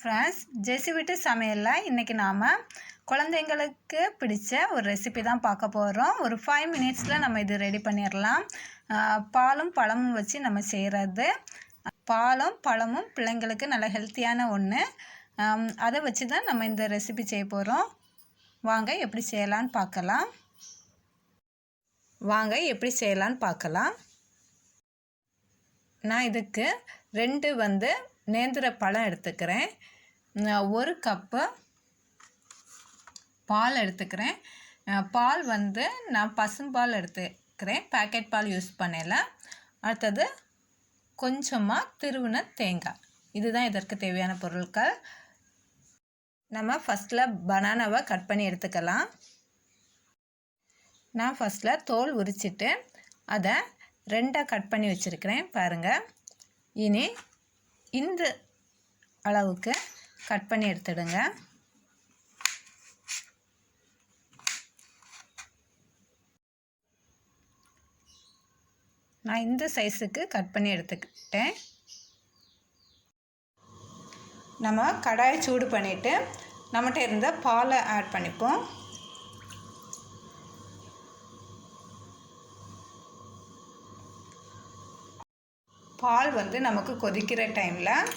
Friends, வெட்டு சமையலில் இன்றைக்கி நாம் குழந்தைங்களுக்கு பிடிச்ச ஒரு ரெசிபி தான் பார்க்க போகிறோம். ஒரு 5 மினிட்ஸில் நம்ம இது ரெடி பண்ணிடலாம். பாலும் பழமும் வச்சு நம்ம செய்கிறது. பாலும் பழமும் பிள்ளைங்களுக்கு நல்ல ஹெல்த்தியான ஒன்று. அதை வச்சு தான் நம்ம இந்த ரெசிபி செய்ய போகிறோம். வாங்க எப்படி செய்யலான்னு பார்க்கலாம். நான் இதுக்கு 2 நேந்திர பழம் எடுத்துக்கிறேன். 1 கப்பு பால் எடுத்துக்கிறேன். பால் நான் பசும்பால் எடுத்துக்கிறேன், பேக்கெட் பால் யூஸ் பண்ணல. அடுத்தது கொஞ்சமாக திருவின தேங்காய். இதுதான் இதற்கு தேவையான பொருட்கள். நம்ம ஃபஸ்ட்டில் பனானாவை கட் பண்ணி எடுத்துக்கலாம். நான் ஃபஸ்ட்டில் தோல் உரிச்சிட்டு அதை 2 கட் பண்ணி வச்சுருக்கிறேன் பாருங்கள். இனி இந்த அளவுக்கு கட் பண்ணி எடுத்துடுங்க. நான் இந்த சைஸுக்கு கட் பண்ணி எடுத்துக்கிட்டேன். நம்ம கடாயை சூடு பண்ணிவிட்டு நம்மகிட்ட இருந்த பாலை ஆட் பண்ணிப்போம். பால் நமக்கு கொதிக்கிற டைமில்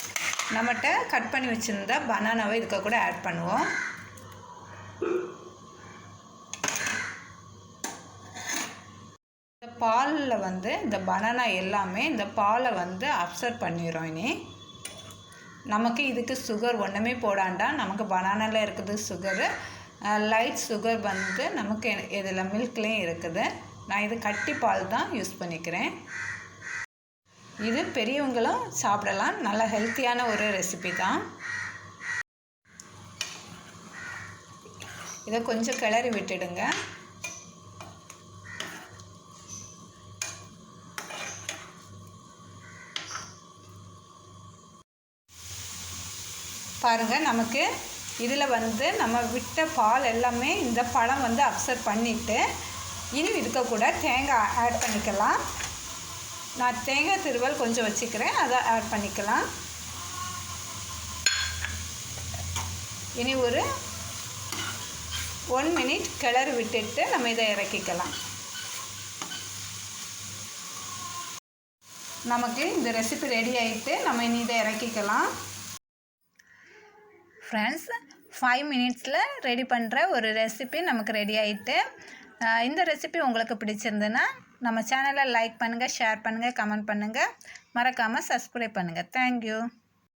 நம்மகிட்ட கட் பண்ணி வச்சுருந்த பனானாவை இதுக்கு கூட ஆட் பண்ணுவோம். இந்த பாலில் இந்த பனானா எல்லாமே இந்த பாலை அப்சர்வ் பண்ணிடும். இனி நமக்கு இதுக்கு சுகர் ஒன்றுமே போடாண்டா. நமக்கு பனானாவில் இருக்குது சுகரு, லைட் சுகர் நமக்கு இதில் மில்க்லேயும் இருக்குது. நான் இது கட்டி பால் தான் யூஸ் பண்ணிக்கிறேன். இது பெரியவங்களும் சாப்பிடலாம். நல்ல ஹெல்த்தியான ஒரு ரெசிபி தான். இதை கொஞ்சம் கிளறி விட்டுடுங்க. பாருங்கள், நமக்கு இதில் நம்ம விட்ட பால் எல்லாமே இந்த பழம் அப்சர்வ் பண்ணிவிட்டு இனி இதுக்க கூட தேங்காய் ஆட் பண்ணிக்கலாம். நான் தேங்காய் திருவல் கொஞ்சம் வச்சுக்கிறேன், அதை ஆட் பண்ணிக்கலாம். இனி ஒரு 1 மினிட் கிளறி விட்டுட்டு நம்ம இதை இறக்கிக்கலாம். நமக்கு இந்த ரெசிபி ரெடி ஆகிட்டு நம்ம இனி இதை இறக்கிக்கலாம். ஃப்ரெண்ட்ஸ், 5 மினிட்ஸில் ரெடி பண்ணுற ஒரு ரெசிபி நமக்கு ரெடி ஆகிட்டு. இந்த ரெசிபி உங்களுக்கு பிடிச்சிருந்துன்னா நம்ம சேனலை லைக் பண்ணுங்கள், ஷேர் பண்ணுங்கள், கமெண்ட் பண்ணுங்கள், மறக்காமல் சப்ஸ்கிரைப் பண்ணுங்கள். தேங்க்யூ.